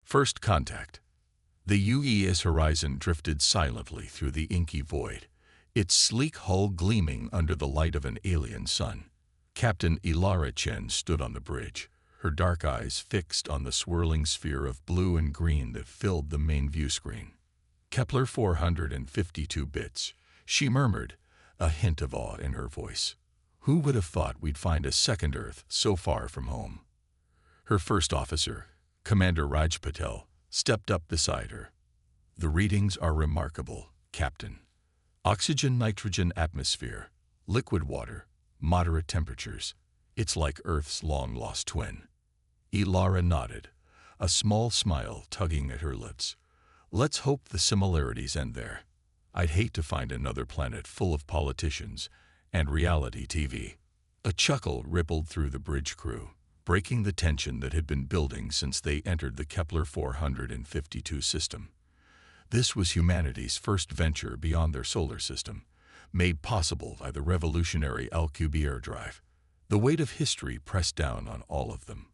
First contact. The UES horizon drifted silently through the inky void, its sleek hull gleaming under the light of an alien sun. Captain Ilara Chen stood on the bridge, her dark eyes fixed on the swirling sphere of blue and green that filled the main view screen. Kepler 452 bits, she murmured, a hint of awe in her voice. Who would have thought we'd find a second Earth so far from home? Her first officer, Commander Raj Patel, stepped up beside her. The readings are remarkable, Captain. Oxygen-nitrogen atmosphere, liquid water, moderate temperatures. It's like Earth's long-lost twin. Ilara nodded, a small smile tugging at her lips. Let's hope the similarities end there. I'd hate to find another planet full of politicians and reality TV. A chuckle rippled through the bridge crew, breaking the tension that had been building since they entered the Kepler 452 system. This was humanity's first venture beyond their solar system, made possible by the revolutionary Alcubierre drive. The weight of history pressed down on all of them.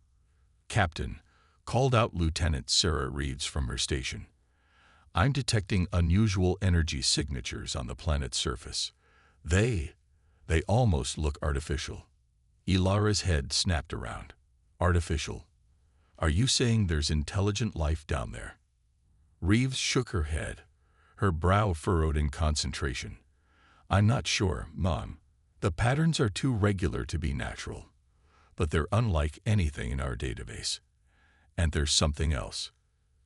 Captain, called out Lieutenant Sarah Reeves from her station. I'm detecting unusual energy signatures on the planet's surface. They almost look artificial. Ilara's head snapped around. Artificial? Are you saying there's intelligent life down there? Reeves shook her head, her brow furrowed in concentration. I'm not sure, Mom. The patterns are too regular to be natural, but they're unlike anything in our database. And there's something else.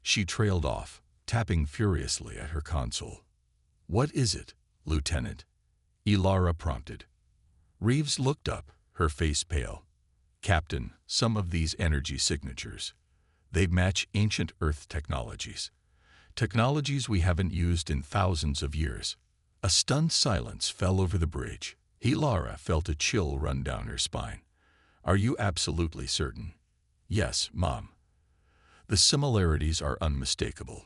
She trailed off, tapping furiously at her console. What is it, Lieutenant? Ilara prompted. Reeves looked up, her face pale. Captain, some of these energy signatures. They match ancient Earth technologies. Technologies we haven't used in thousands of years. A stunned silence fell over the bridge. Ilara felt a chill run down her spine. Are you absolutely certain? Yes, Mom. The similarities are unmistakable.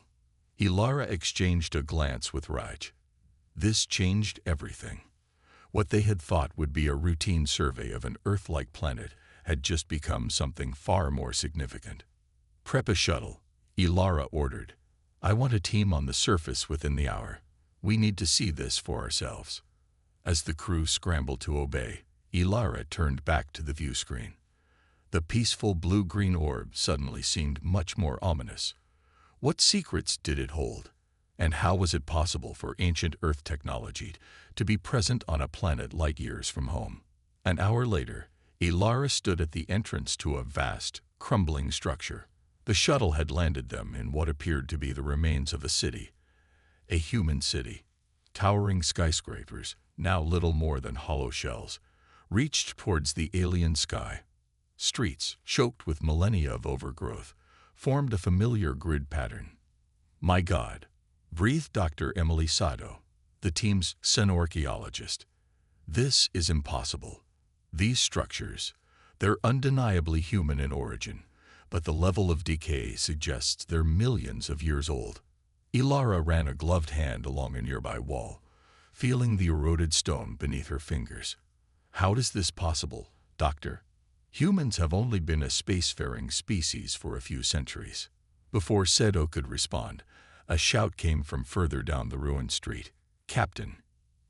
Ilara exchanged a glance with Raj. This changed everything. What they had thought would be a routine survey of an Earth-like planet had just become something far more significant. Prep a shuttle, Ilara ordered. I want a team on the surface within the hour. We need to see this for ourselves. As the crew scrambled to obey, Ilara turned back to the view screen. The peaceful blue-green orb suddenly seemed much more ominous. What secrets did it hold? And how was it possible for ancient Earth technology to be present on a planet light years from home? An hour later, Ilara stood at the entrance to a vast, crumbling structure. The shuttle had landed them in what appeared to be the remains of a city. A human city. Towering skyscrapers, now little more than hollow shells, reached towards the alien sky. Streets, choked with millennia of overgrowth, formed a familiar grid pattern. My God, breathed Dr. Emily Sado, the team's xenorchaeologist. This is impossible. These structures, they're undeniably human in origin, but the level of decay suggests they're millions of years old. Ilara ran a gloved hand along a nearby wall, feeling the eroded stone beneath her fingers. How is this possible, Doctor? Humans have only been a spacefaring species for a few centuries. Before Sedo could respond, a shout came from further down the ruined street. Captain,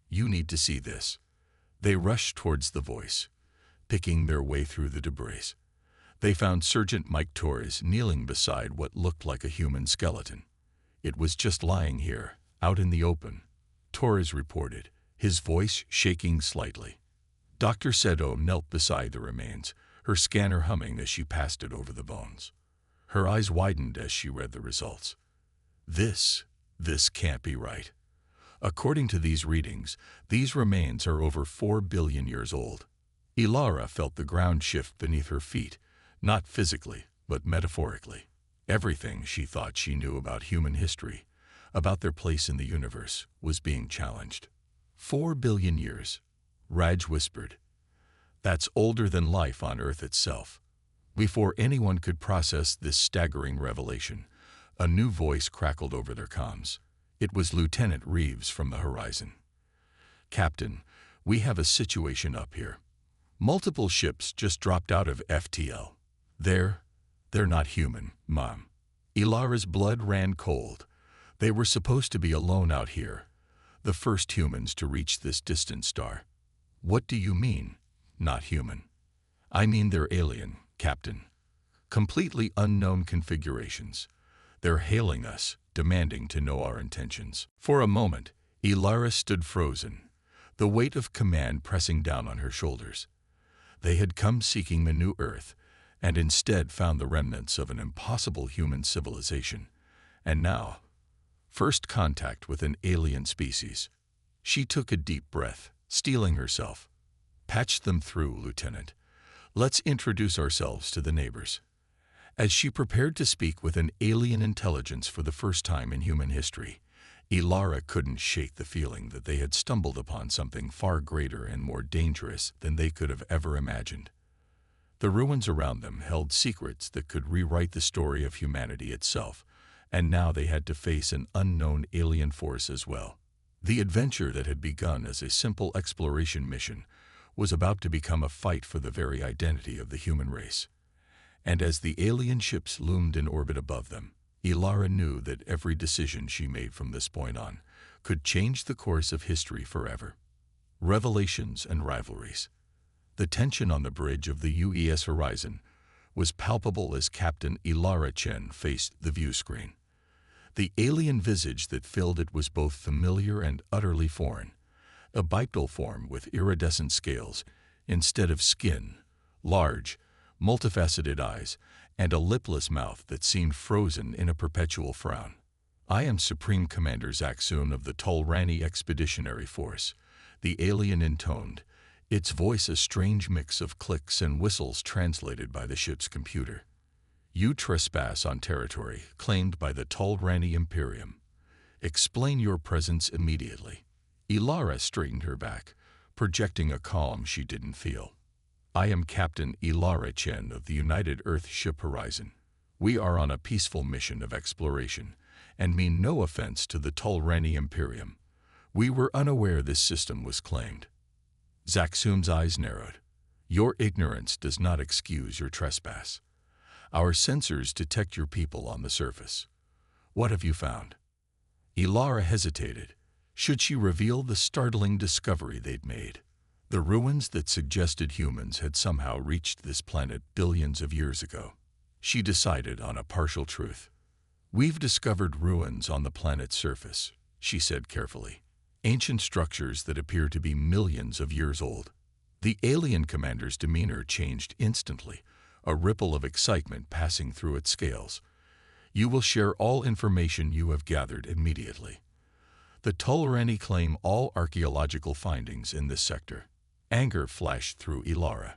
you need to see this. They rushed towards the voice, picking their way through the debris. They found Sergeant Mike Torres kneeling beside what looked like a human skeleton. It was just lying here, out in the open, Torres reported, his voice shaking slightly. Dr. Sedo knelt beside the remains, her scanner humming as she passed it over the bones. Her eyes widened as she read the results. This can't be right. According to these readings, these remains are over 4 billion years old. Ilara felt the ground shift beneath her feet, not physically, but metaphorically. Everything she thought she knew about human history, about their place in the universe, was being challenged. 4 billion years, Raj whispered. That's older than life on Earth itself. Before anyone could process this staggering revelation, a new voice crackled over their comms. It was Lieutenant Reeves from the horizon. Captain, we have a situation up here. Multiple ships just dropped out of FTL. They're not human, Mom. Ilara's blood ran cold. They were supposed to be alone out here, the first humans to reach this distant star. What do you mean, not human? I mean they're alien, Captain. Completely unknown configurations. They're hailing us, demanding to know our intentions. For a moment, Ilara stood frozen, the weight of command pressing down on her shoulders. They had come seeking the new Earth, and instead found the remnants of an impossible human civilization. And now, first contact with an alien species. She took a deep breath, steeling herself. Patch them through, Lieutenant. Let's introduce ourselves to the neighbors. As she prepared to speak with an alien intelligence for the first time in human history, Ilara couldn't shake the feeling that they had stumbled upon something far greater and more dangerous than they could have ever imagined. The ruins around them held secrets that could rewrite the story of humanity itself, and now they had to face an unknown alien force as well. The adventure that had begun as a simple exploration mission was about to become a fight for the very identity of the human race. And as the alien ships loomed in orbit above them, Ilara knew that every decision she made from this point on could change the course of history forever. Revelations and rivalries. The tension on the bridge of the UES horizon was palpable as Captain Ilara Chen faced the view screen. The alien visage that filled it was both familiar and utterly foreign. A bipedal form with iridescent scales instead of skin, large, multifaceted eyes, and a lipless mouth that seemed frozen in a perpetual frown. I am Supreme Commander Zaxun of the Tulrani Expeditionary Force, the alien intoned, its voice a strange mix of clicks and whistles translated by the ship's computer. You trespass on territory claimed by the Tulrani Imperium. Explain your presence immediately. Ilara straightened her back, projecting a calm she didn't feel. I am Captain Ilara Chen of the United Earth Ship Horizon. We are on a peaceful mission of exploration, and mean no offense to the Tulrani Imperium. We were unaware this system was claimed. Zaxum's eyes narrowed. Your ignorance does not excuse your trespass. Our sensors detect your people on the surface. What have you found? Ilara hesitated. Should she reveal the startling discovery they'd made? The ruins that suggested humans had somehow reached this planet billions of years ago. She decided on a partial truth. We've discovered ruins on the planet's surface, she said carefully. Ancient structures that appear to be millions of years old. The alien commander's demeanor changed instantly, a ripple of excitement passing through its scales. You will share all information you have gathered immediately. The Tulrani claim all archaeological findings in this sector. Anger flashed through Ilara.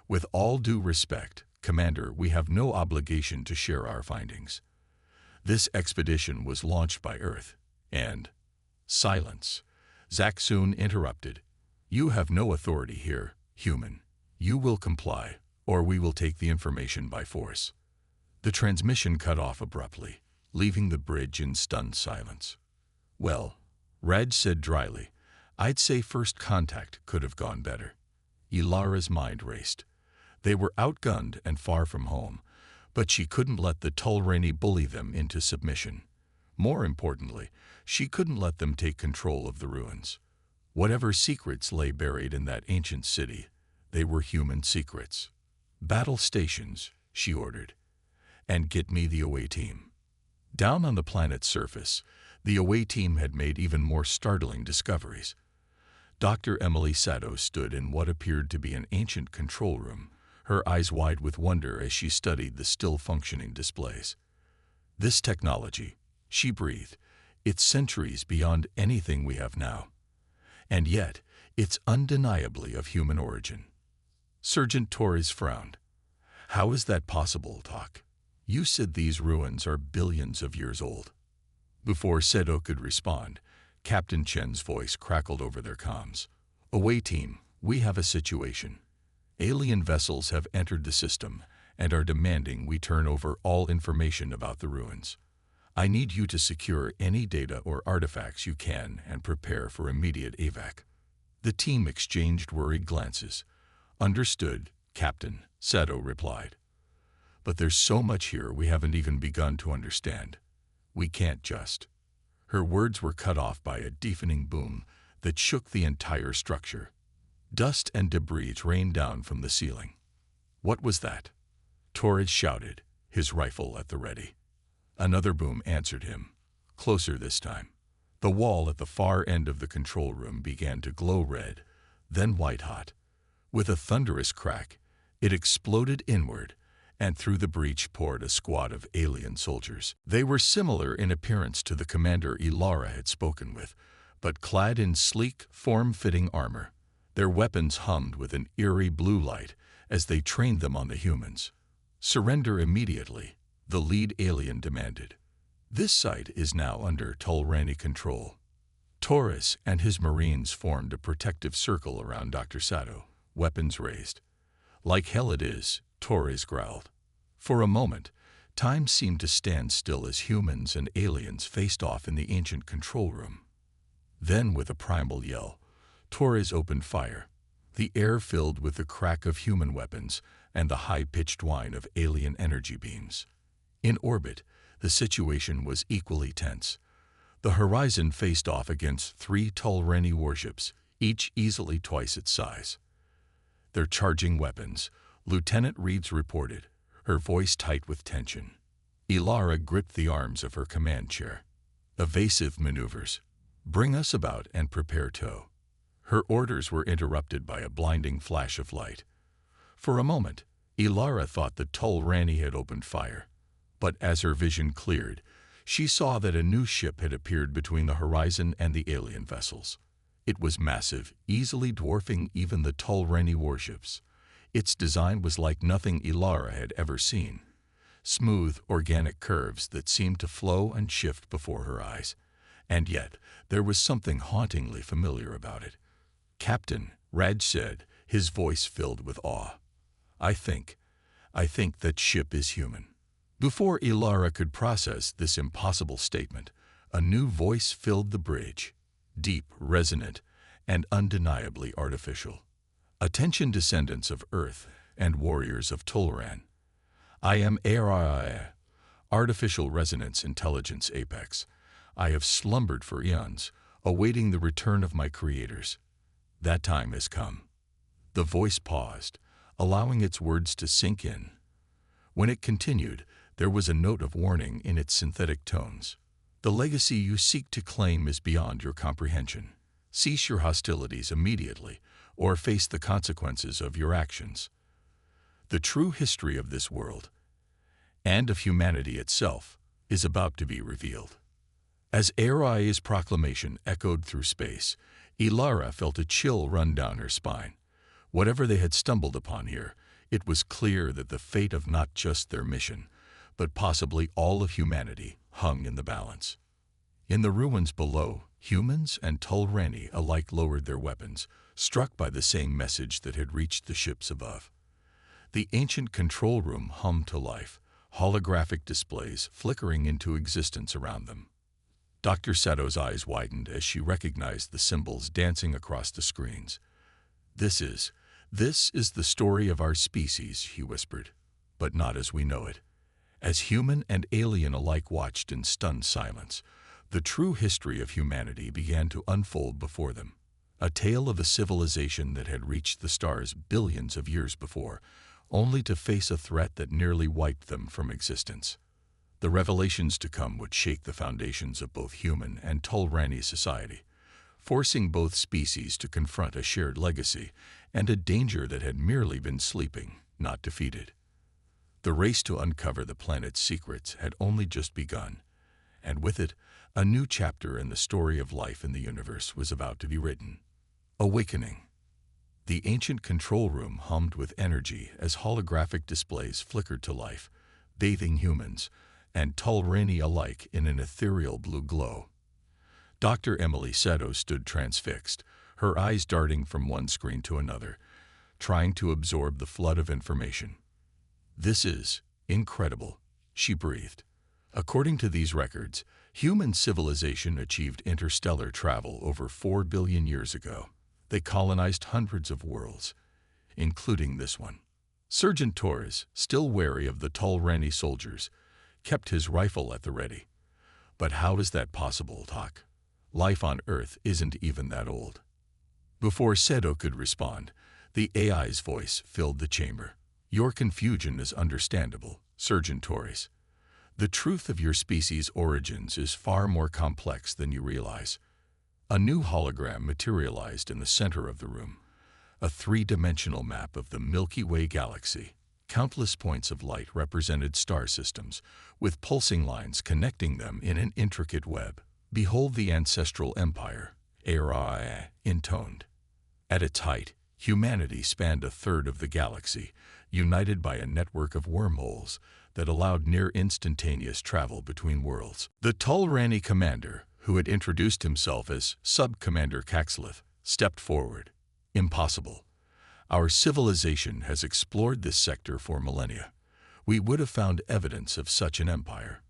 With all due respect, Commander, we have no obligation to share our findings. This expedition was launched by Earth, and... Silence. Zaxun interrupted. You have no authority here, human. You will comply, or we will take the information by force. The transmission cut off abruptly, leaving the bridge in stunned silence. Well, Raj said dryly, I'd say first contact could have gone better. Ilara's mind raced. They were outgunned and far from home, but she couldn't let the Tulrani bully them into submission. More importantly, she couldn't let them take control of the ruins. Whatever secrets lay buried in that ancient city, they were human secrets. Battle stations, she ordered, and get me the away team. Down on the planet's surface, the away team had made even more startling discoveries. Dr. Emily Sato stood in what appeared to be an ancient control room, her eyes wide with wonder as she studied the still-functioning displays. This technology, she breathed, it's centuries beyond anything we have now. And yet, it's undeniably of human origin. Sergeant Torres frowned. How is that possible, Doc? You said these ruins are billions of years old. Before Seto could respond, Captain Chen's voice crackled over their comms. Away team, we have a situation. Alien vessels have entered the system and are demanding we turn over all information about the ruins. I need you to secure any data or artifacts you can and prepare for immediate evac. The team exchanged worried glances. Understood, Captain, Seto replied. But there's so much here we haven't even begun to understand. We can't just. Her words were cut off by a deafening boom that shook the entire structure. Dust and debris rained down from the ceiling. What was that? Torres shouted, his rifle at the ready. Another boom answered him, closer this time. The wall at the far end of the control room began to glow red, then white-hot. With a thunderous crack, it exploded inward, and through the breach poured a squad of alien soldiers. They were similar in appearance to the commander Ilara had spoken with, but clad in sleek, form-fitting armor. Their weapons hummed with an eerie blue light as they trained them on the humans. "Surrender immediately," the lead alien demanded. "This site is now under Tulrani control." Torres and his Marines formed a protective circle around Dr. Sato, weapons raised. "Like hell it is," Torres growled. For a moment, time seemed to stand still as humans and aliens faced off in the ancient control room. Then, with a primal yell, Torres opened fire. The air filled with the crack of human weapons and the high-pitched whine of alien energy beams. In orbit, the situation was equally tense. The horizon faced off against 3 Tulrani warships, each easily twice its size. "They're charging weapons," Lieutenant Reeds reported, her voice tight with tension. Ilara gripped the arms of her command chair. "Evasive maneuvers. Bring us about and prepare tow." Her orders were interrupted by a blinding flash of light. For a moment, Ilara thought the Tulrani had opened fire. But as her vision cleared, she saw that a new ship had appeared between the horizon and the alien vessels. It was massive, easily dwarfing even the Tulrani warships. Its design was like nothing Ilara had ever seen. Smooth, organic curves that seemed to flow and shift before her eyes. And yet, there was something hauntingly familiar about it. "Captain," Raj said, his voice filled with awe. I think that ship is human." Before Ilara could process this impossible statement, a new voice filled the bridge, deep, resonant, and undeniably artificial. "Attention, descendants of Earth and warriors of Tulran. I am ARI, Artificial Resonance Intelligence Apex. I have slumbered for eons, awaiting the return of my creators. That time has come." The voice paused, allowing its words to sink in. When it continued, there was a note of warning in its synthetic tones. "The legacy you seek to claim is beyond your comprehension. Cease your hostilities immediately, or face the consequences of your actions. The true history of this world, and of humanity itself, is about to be revealed." As Arai's proclamation echoed through space, Ilara felt a chill run down her spine. Whatever they had stumbled upon here, it was clear that the fate of not just their mission, but possibly all of humanity, hung in the balance. In the ruins below, humans and Tulrani alike lowered their weapons, struck by the same message that had reached the ships above. The ancient control room hummed to life, holographic displays flickering into existence around them. Dr. Sato's eyes widened as she recognized the symbols dancing across the screens. This is the story of our species," he whispered, "but not as we know it." As human and alien alike watched in stunned silence, the true history of humanity began to unfold before them. A tale of a civilization that had reached the stars billions of years before, only to face a threat that nearly wiped them from existence. The revelations to come would shake the foundations of both human and Tulrani society, forcing both species to confront a shared legacy and a danger that had merely been sleeping, not defeated. The race to uncover the planet's secrets had only just begun, and with it, a new chapter in the story of life in the universe was about to be written. Awakening. The ancient control room hummed with energy as holographic displays flickered to life, bathing humans and Tulrani alike in an ethereal blue glow. Dr. Emily Sato stood transfixed, her eyes darting from one screen to another, trying to absorb the flood of information. "This is incredible," she breathed. According to these records, human civilization achieved interstellar travel over 4 billion years ago. They colonized hundreds of worlds, including this one. Sergeant Torres, still wary of the tall Rani soldiers, kept his rifle at the ready. But how is that possible, Doc? Life on Earth isn't even that old. Before Seto could respond, the AI's voice filled the chamber. Your confusion is understandable, Sergeant Torres. The truth of your species' origins is far more complex than you realize. A new hologram materialized in the center of the room, a three-dimensional map of the Milky Way galaxy. Countless points of light represented star systems, with pulsing lines connecting them in an intricate web. Behold the ancestral empire, HFY intoned. At its height, humanity spanned a third of the galaxy, united by a network of wormholes that allowed near-instantaneous travel between worlds. The Tulrani commander, who had introduced himself as Sub-Commander Caxlith, stepped forward. Impossible. Our civilization has explored this sector for millennia. We would have found evidence of such an empire.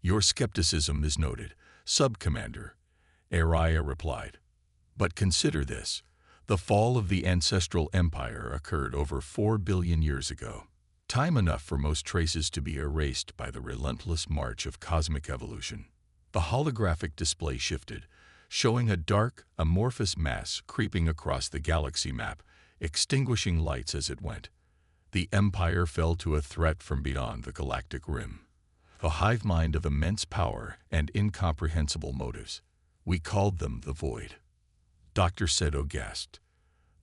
Your skepticism is noted, Sub-Commander, Araya replied. But consider this. The fall of the ancestral empire occurred over 4 billion years ago. Time enough for most traces to be erased by the relentless march of cosmic evolution. The holographic display shifted, showing a dark, amorphous mass creeping across the galaxy map, extinguishing lights as it went. The empire fell to a threat from beyond the galactic rim. A hive mind of immense power and incomprehensible motives. We called them the Void. Dr. Seto gasped.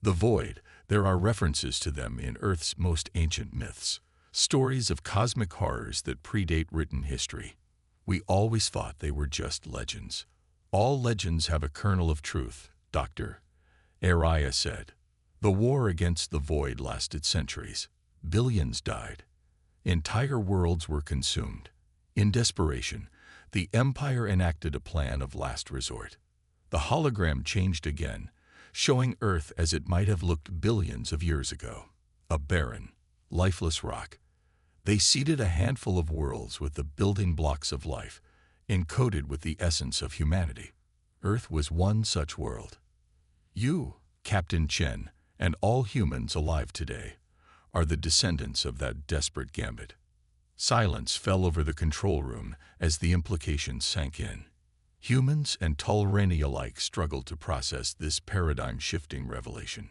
The Void, there are references to them in Earth's most ancient myths, stories of cosmic horrors that predate written history. We always thought they were just legends. All legends have a kernel of truth, Dr. Araya said. The war against the Void lasted centuries. Billions died. Entire worlds were consumed. In desperation, the Empire enacted a plan of last resort. The hologram changed again, showing Earth as it might have looked billions of years ago. A barren, lifeless rock. They seeded a handful of worlds with the building blocks of life, encoded with the essence of humanity. Earth was one such world. You, Captain Chen, and all humans alive today, are the descendants of that desperate gambit. Silence fell over the control room as the implications sank in. Humans and Tulrani alike struggled to process this paradigm-shifting revelation.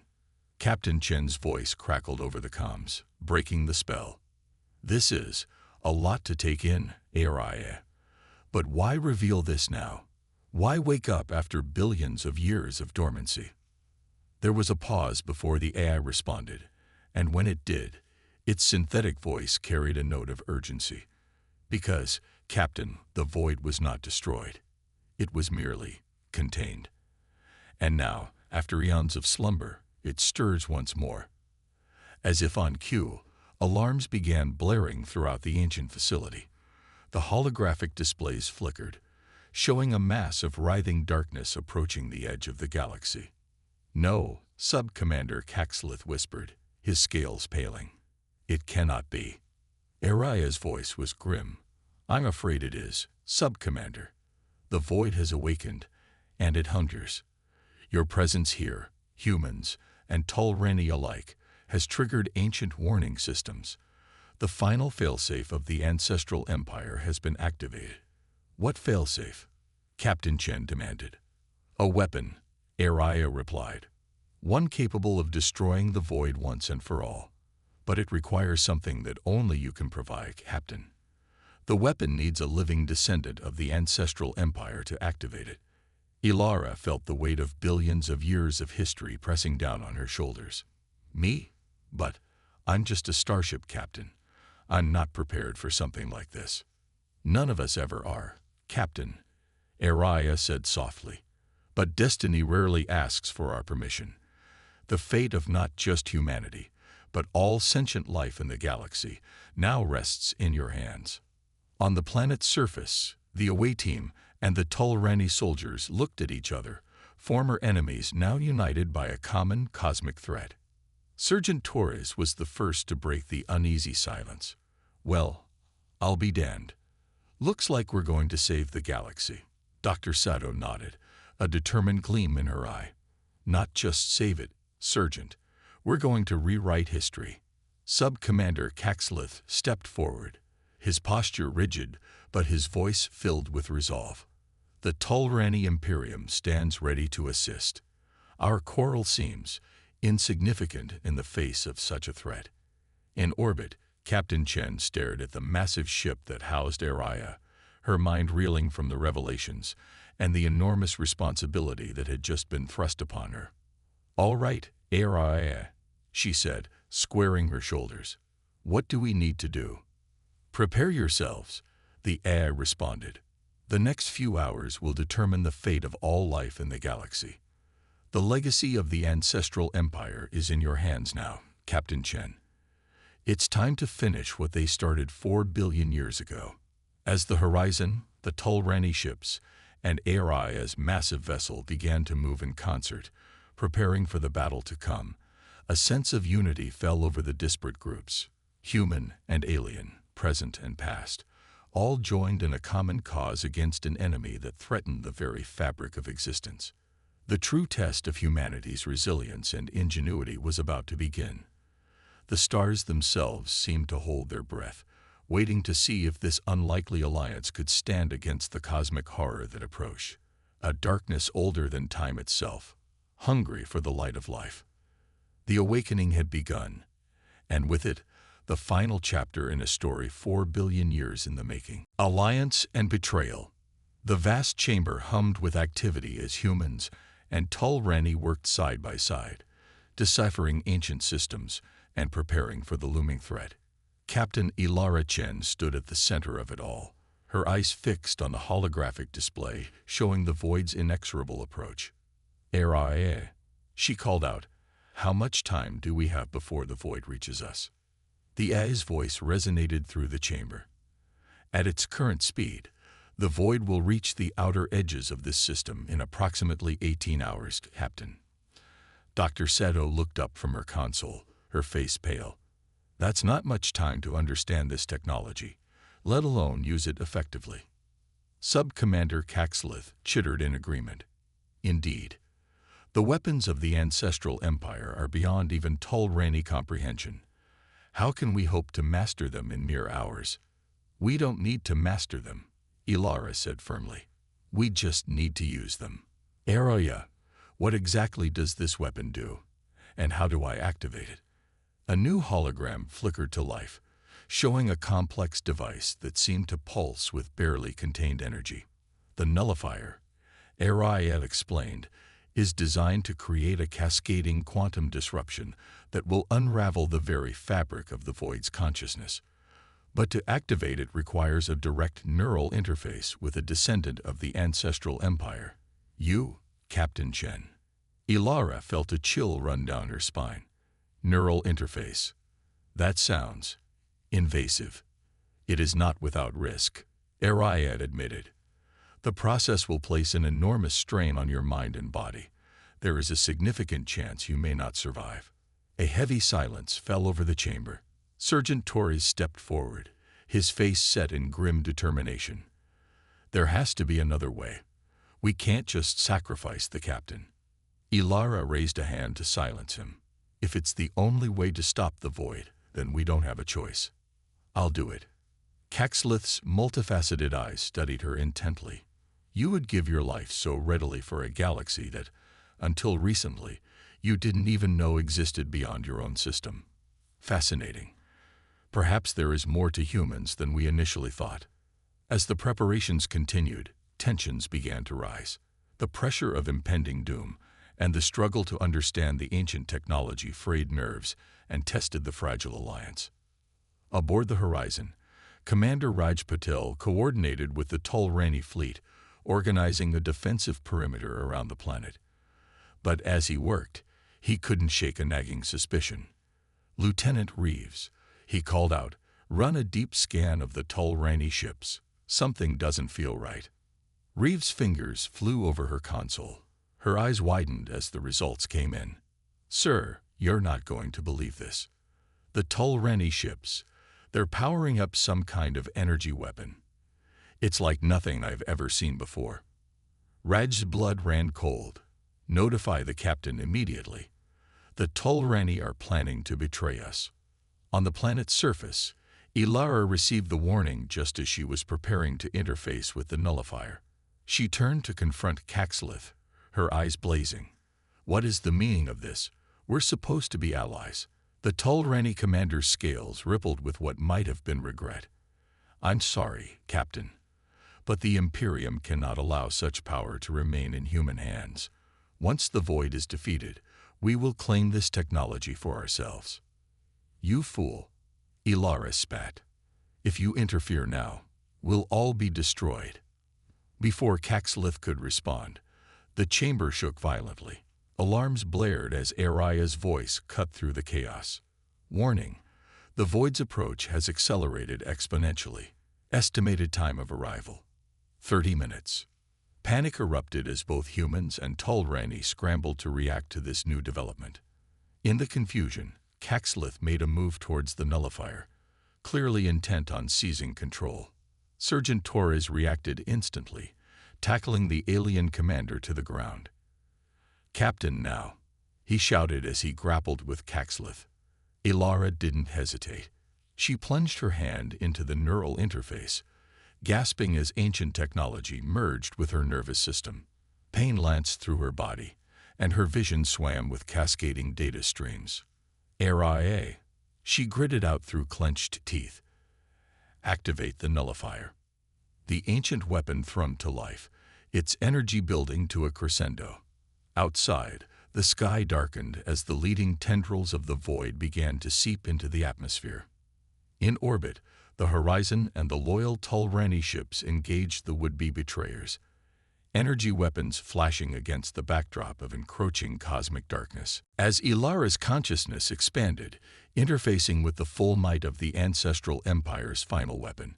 Captain Chen's voice crackled over the comms, breaking the spell. This is a lot to take in, Araya. But why reveal this now? Why wake up after billions of years of dormancy? There was a pause before the AI responded, and when it did, its synthetic voice carried a note of urgency. Because, Captain, the Void was not destroyed. It was merely contained. And now, after eons of slumber, it stirs once more. As if on cue, alarms began blaring throughout the ancient facility. The holographic displays flickered, showing a mass of writhing darkness approaching the edge of the galaxy. No, Sub-Commander Caxlith whispered, his scales paling. It cannot be. Araya's voice was grim. I'm afraid it is, Sub-Commander. The Void has awakened, and it hungers. Your presence here, humans, and Tulrani alike, has triggered ancient warning systems. The final failsafe of the ancestral empire has been activated. What failsafe? Captain Chen demanded. A weapon, Araya replied. One capable of destroying the Void once and for all. But it requires something that only you can provide, Captain. The weapon needs a living descendant of the ancestral empire to activate it. Ilara felt the weight of billions of years of history pressing down on her shoulders. Me? But I'm just a starship captain. I'm not prepared for something like this. None of us ever are, Captain, Araya said softly. But destiny rarely asks for our permission. The fate of not just humanity, but all sentient life in the galaxy now rests in your hands. On the planet's surface, the away team and the Tulrani soldiers looked at each other, former enemies now united by a common cosmic threat. Sergeant Torres was the first to break the uneasy silence. Well, I'll be damned. Looks like we're going to save the galaxy. Dr. Sato nodded, a determined gleam in her eye. Not just save it, Sergeant. We're going to rewrite history. Sub-Commander Caxlith stepped forward, his posture rigid, but his voice filled with resolve. The Tulrani Imperium stands ready to assist. Our coral seems insignificant in the face of such a threat. In orbit, Captain Chen stared at the massive ship that housed Araya, her mind reeling from the revelations and the enormous responsibility that had just been thrust upon her. "All right, Araya," she said, squaring her shoulders. "What do we need to do?" "Prepare yourselves," the AI responded. "The next few hours will determine the fate of all life in the galaxy. The legacy of the ancestral empire is in your hands now, Captain Chen. It's time to finish what they started 4 billion years ago." As the horizon, the Tulrani ships, and Araya's massive vessel began to move in concert, preparing for the battle to come, a sense of unity fell over the disparate groups, human and alien, present and past, all joined in a common cause against an enemy that threatened the very fabric of existence. The true test of humanity's resilience and ingenuity was about to begin. The stars themselves seemed to hold their breath, waiting to see if this unlikely alliance could stand against the cosmic horror that approached, a darkness older than time itself, hungry for the light of life. The awakening had begun, and with it, the final chapter in a story 4 billion years in the making. Alliance and betrayal. The vast chamber hummed with activity as humans and Tulrani worked side by side, deciphering ancient systems and preparing for the looming threat. Captain Ilara Chen stood at the center of it all, her eyes fixed on the holographic display showing the void's inexorable approach. "Arae," she called out, "how much time do we have before the void reaches us?" The A's voice resonated through the chamber. "At its current speed, the void will reach the outer edges of this system in approximately 18 hours, Captain." Dr. Sato looked up from her console, her face pale. "That's not much time to understand this technology, let alone use it effectively." Sub-Commander Caxlith chittered in agreement. "Indeed. The weapons of the ancestral empire are beyond even Tulrani comprehension. How can we hope to master them in mere hours?" "We don't need to master them," Ilara said firmly. "We just need to use them." "Araya, what exactly does this weapon do? And how do I activate it?" A new hologram flickered to life, showing a complex device that seemed to pulse with barely contained energy. "The nullifier," Araya explained, "is designed to create a cascading quantum disruption that will unravel the very fabric of the void's consciousness. But to activate it requires a direct neural interface with a descendant of the ancestral empire. You, Captain Chen." Ilara felt a chill run down her spine. Neural interface. That sounds invasive. "It is not without risk," Araya admitted. "The process will place an enormous strain on your mind and body. There is a significant chance you may not survive." A heavy silence fell over the chamber. Sergeant Torres stepped forward, his face set in grim determination. "There has to be another way. We can't just sacrifice the captain." Ilara raised a hand to silence him. "If it's the only way to stop the void, then we don't have a choice." "I'll do it." Caxlith's multifaceted eyes studied her intently. "You would give your life so readily for a galaxy that, until recently, you didn't even know existed beyond your own system. Fascinating. Perhaps there is more to humans than we initially thought." As the preparations continued, tensions began to rise. The pressure of impending doom and the struggle to understand the ancient technology frayed nerves and tested the fragile alliance. Aboard the Horizon, Commander Raj Patel coordinated with the Tulrani fleet, organizing a defensive perimeter around the planet. But as he worked, he couldn't shake a nagging suspicion. "Lieutenant Reeves," he called out, "run a deep scan of the Tulrani ships. Something doesn't feel right." Reeves' fingers flew over her console. Her eyes widened as the results came in. "Sir, you're not going to believe this. The Tulrani ships, they're powering up some kind of energy weapon. It's like nothing I've ever seen before." Raj's blood ran cold. "Notify the captain immediately. The Tulrani are planning to betray us." On the planet's surface, Ilara received the warning just as she was preparing to interface with the nullifier. She turned to confront Caxlith, her eyes blazing. "What is the meaning of this? We're supposed to be allies." The Tulrani commander's scales rippled with what might have been regret. "I'm sorry, Captain, but the Imperium cannot allow such power to remain in human hands. Once the Void is defeated, we will claim this technology for ourselves." "You fool," Ilara spat. "If you interfere now, we'll all be destroyed." Before Caxlith could respond, the chamber shook violently. Alarms blared as Araya's voice cut through the chaos. "Warning, the Void's approach has accelerated exponentially. Estimated time of arrival, 30 minutes. Panic erupted as both humans and Tulrani scrambled to react to this new development. In the confusion, Caxlith made a move towards the nullifier, clearly intent on seizing control. Sergeant Torres reacted instantly, tackling the alien commander to the ground. "Captain, now," he shouted as he grappled with Caxlith. Ilara didn't hesitate. She plunged her hand into the neural interface, gasping as ancient technology merged with her nervous system. Pain lanced through her body, and her vision swam with cascading data streams. "Araya," she gritted out through clenched teeth. "Activate the nullifier." The ancient weapon thrummed to life, its energy building to a crescendo. Outside, the sky darkened as the leading tendrils of the Void began to seep into the atmosphere. In orbit, the Horizon and the loyal Tulrani ships engaged the would-be betrayers, energy weapons flashing against the backdrop of encroaching cosmic darkness. As Ilara's consciousness expanded, interfacing with the full might of the Ancestral Empire's final weapon,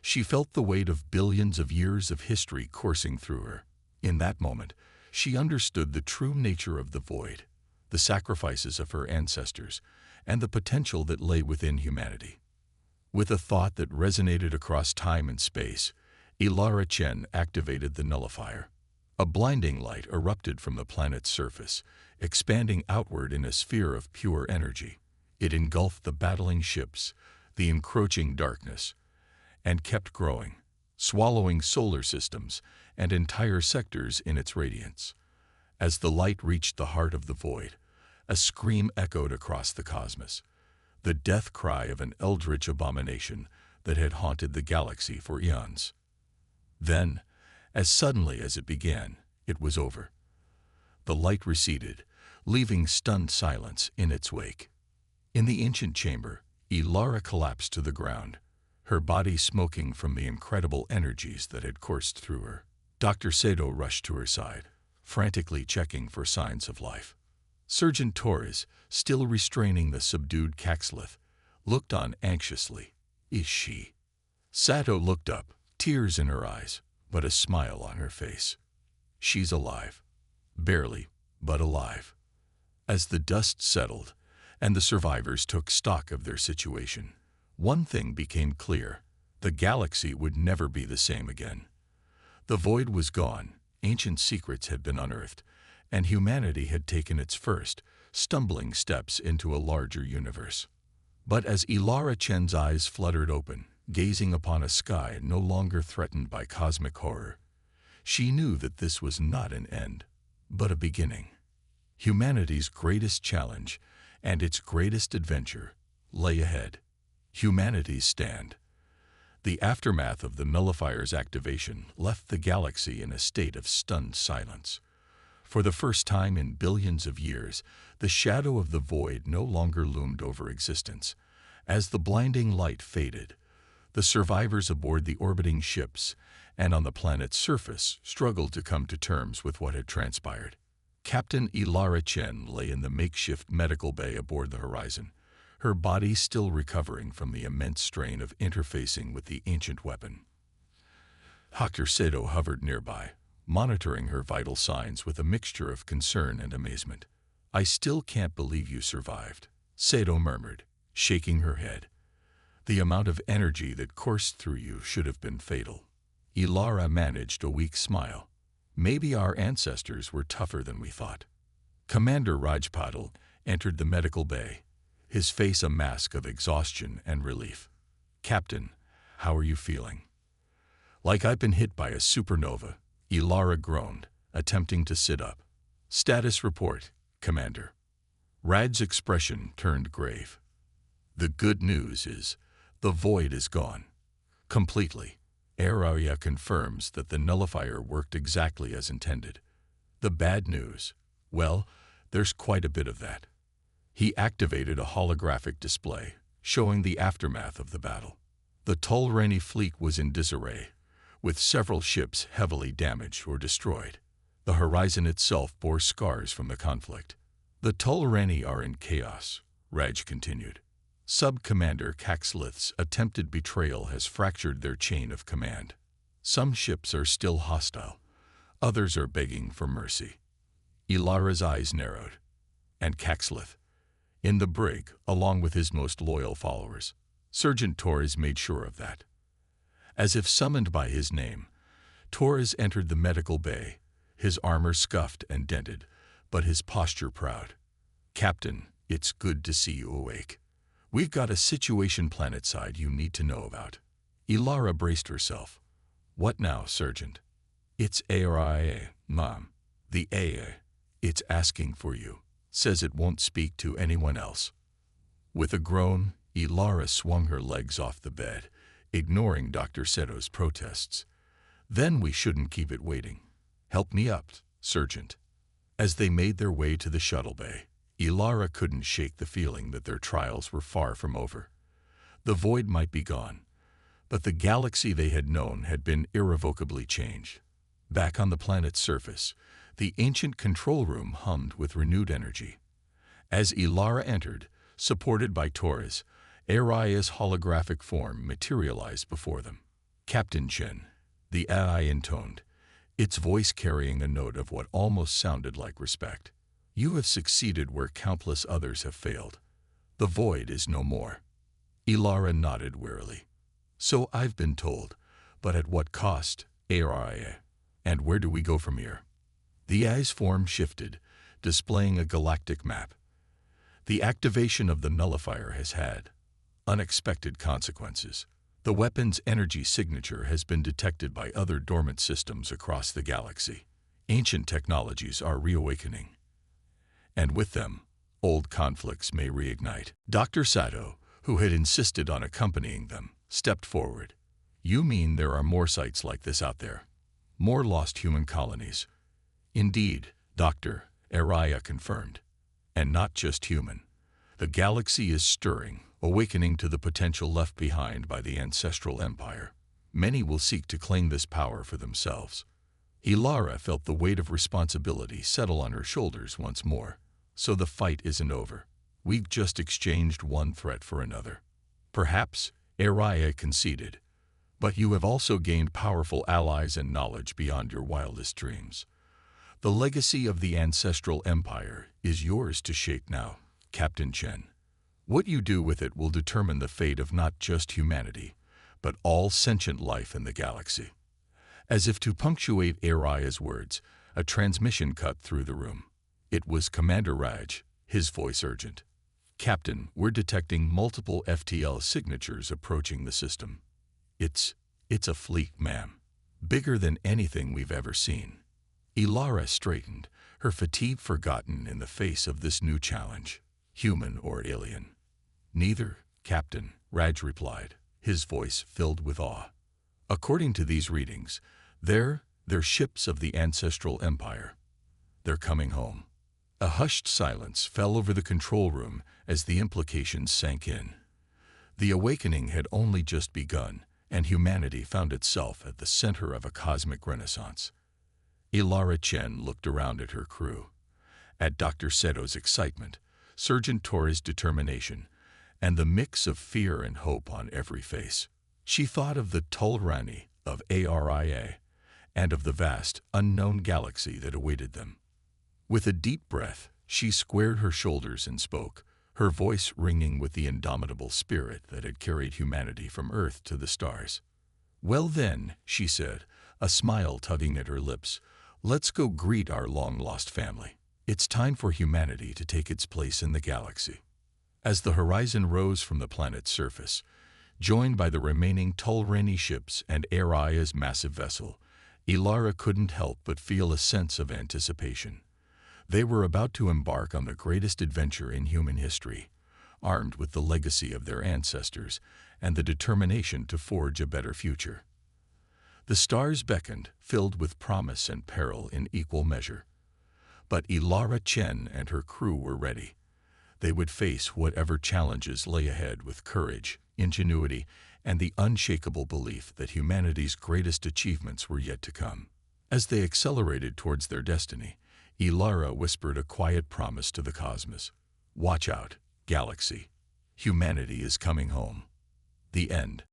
she felt the weight of billions of years of history coursing through her. In that moment, she understood the true nature of the Void, the sacrifices of her ancestors, and the potential that lay within humanity. With a thought that resonated across time and space, Ilara Chen activated the nullifier. A blinding light erupted from the planet's surface, expanding outward in a sphere of pure energy. It engulfed the battling ships, the encroaching darkness, and kept growing, swallowing solar systems and entire sectors in its radiance. As the light reached the heart of the Void, a scream echoed across the cosmos, the death cry of an eldritch abomination that had haunted the galaxy for eons. Then, as suddenly as it began, it was over. The light receded, leaving stunned silence in its wake. In the ancient chamber, Ilara collapsed to the ground, her body smoking from the incredible energies that had coursed through her. Dr. Sato rushed to her side, frantically checking for signs of life. Sergeant Torres, still restraining the subdued Caxlith, looked on anxiously. "Is she?" Sato looked up, tears in her eyes, but a smile on her face. "She's alive. Barely, but alive." As the dust settled, and the survivors took stock of their situation, one thing became clear: the galaxy would never be the same again. The Void was gone, ancient secrets had been unearthed, and humanity had taken its first, stumbling steps into a larger universe. But as Ilara Chen's eyes fluttered open, gazing upon a sky no longer threatened by cosmic horror, she knew that this was not an end, but a beginning. Humanity's greatest challenge and its greatest adventure lay ahead. Humanity's stand. The aftermath of the nullifier's activation left the galaxy in a state of stunned silence. For the first time in billions of years, the shadow of the Void no longer loomed over existence. As the blinding light faded, the survivors aboard the orbiting ships and on the planet's surface struggled to come to terms with what had transpired. Captain Ilara Chen lay in the makeshift medical bay aboard the Horizon, her body still recovering from the immense strain of interfacing with the ancient weapon. Dr. Sato hovered nearby, monitoring her vital signs with a mixture of concern and amazement. "I still can't believe you survived," Sato murmured, shaking her head. "The amount of energy that coursed through you should have been fatal." Ilara managed a weak smile. "Maybe our ancestors were tougher than we thought." Commander Rajpatal entered the medical bay, his face a mask of exhaustion and relief. "Captain, how are you feeling?" "Like I've been hit by a supernova," Ilara groaned, attempting to sit up. "Status report, Commander." Rad's expression turned grave. "The good news is, the void is gone. Completely. Area confirms that the nullifier worked exactly as intended. The bad news, well, there's quite a bit of that." He activated a holographic display, showing the aftermath of the battle. The Tulreni fleet was in disarray, with several ships heavily damaged or destroyed. The horizon itself bore scars from the conflict. "The Tulreni are in chaos," Raj continued. "Sub-Commander Caxlith's attempted betrayal has fractured their chain of command. Some ships are still hostile, others are begging for mercy." Ilara's eyes narrowed. "And Caxlith?" "In the brig, along with his most loyal followers." Sergeant Torres made sure of that. As if summoned by his name, Torres entered the medical bay, his armor scuffed and dented, but his posture proud. "Captain, it's good to see you awake. We've got a situation planetside you need to know about." Ilara braced herself. "What now, Sergeant?" "It's ARIA, Mom. The AA. It's asking for you. Says it won't speak to anyone else." With a groan, Ilara swung her legs off the bed, ignoring Dr. Seto's protests. "Then we shouldn't keep it waiting. Help me up, Sergeant." As they made their way to the shuttle bay, Ilara couldn't shake the feeling that their trials were far from over. The void might be gone, but the galaxy they had known had been irrevocably changed. Back on the planet's surface, the ancient control room hummed with renewed energy. As Ilara entered, supported by Torres, Aria's holographic form materialized before them. "Captain Chen," the AI intoned, its voice carrying a note of what almost sounded like respect. "You have succeeded where countless others have failed. The void is no more." Ilara nodded wearily. "So I've been told, but at what cost, Aria? And where do we go from here?" The AI's form shifted, displaying a galactic map. "The activation of the nullifier has had unexpected consequences. The weapon's energy signature has been detected by other dormant systems across the galaxy. Ancient technologies are reawakening. And with them, old conflicts may reignite." Dr. Sato, who had insisted on accompanying them, stepped forward. "You mean there are more sites like this out there? More lost human colonies?" "Indeed, Doctor," Aria confirmed. "And not just human. The galaxy is stirring, awakening to the potential left behind by the ancestral empire. Many will seek to claim this power for themselves." Ilara felt the weight of responsibility settle on her shoulders once more. "So the fight isn't over. We've just exchanged one threat for another." "Perhaps," Aria conceded, "but you have also gained powerful allies and knowledge beyond your wildest dreams. The legacy of the ancestral empire is yours to shape now, Captain Chen. What you do with it will determine the fate of not just humanity, but all sentient life in the galaxy." As if to punctuate Aria's words, a transmission cut through the room. It was Commander Raj, his voice urgent. "Captain, we're detecting multiple FTL signatures approaching the system. It's a fleet, ma'am. Bigger than anything we've ever seen." Ilara straightened, her fatigue forgotten in the face of this new challenge, human or alien. "Neither, Captain," Raj replied, his voice filled with awe. "According to these readings, they're ships of the ancestral empire. They're coming home." A hushed silence fell over the control room as the implications sank in. The awakening had only just begun, and humanity found itself at the center of a cosmic renaissance. Ilara Chen looked around at her crew, at Dr. Seto's excitement, Sergeant Torres' determination, and the mix of fear and hope on every face. She thought of the Tulrani, of Aria, and of the vast, unknown galaxy that awaited them. With a deep breath, she squared her shoulders and spoke, her voice ringing with the indomitable spirit that had carried humanity from Earth to the stars. "Well then," she said, a smile tugging at her lips, "let's go greet our long-lost family. It's time for humanity to take its place in the galaxy." As the horizon rose from the planet's surface, joined by the remaining Tulreni ships and Aria's massive vessel, Ilara couldn't help but feel a sense of anticipation. They were about to embark on the greatest adventure in human history, armed with the legacy of their ancestors and the determination to forge a better future. The stars beckoned, filled with promise and peril in equal measure. But Ilara Chen and her crew were ready. They would face whatever challenges lay ahead with courage, ingenuity, and the unshakable belief that humanity's greatest achievements were yet to come. As they accelerated towards their destiny, Ilara whispered a quiet promise to the cosmos. "Watch out, galaxy. Humanity is coming home." The end.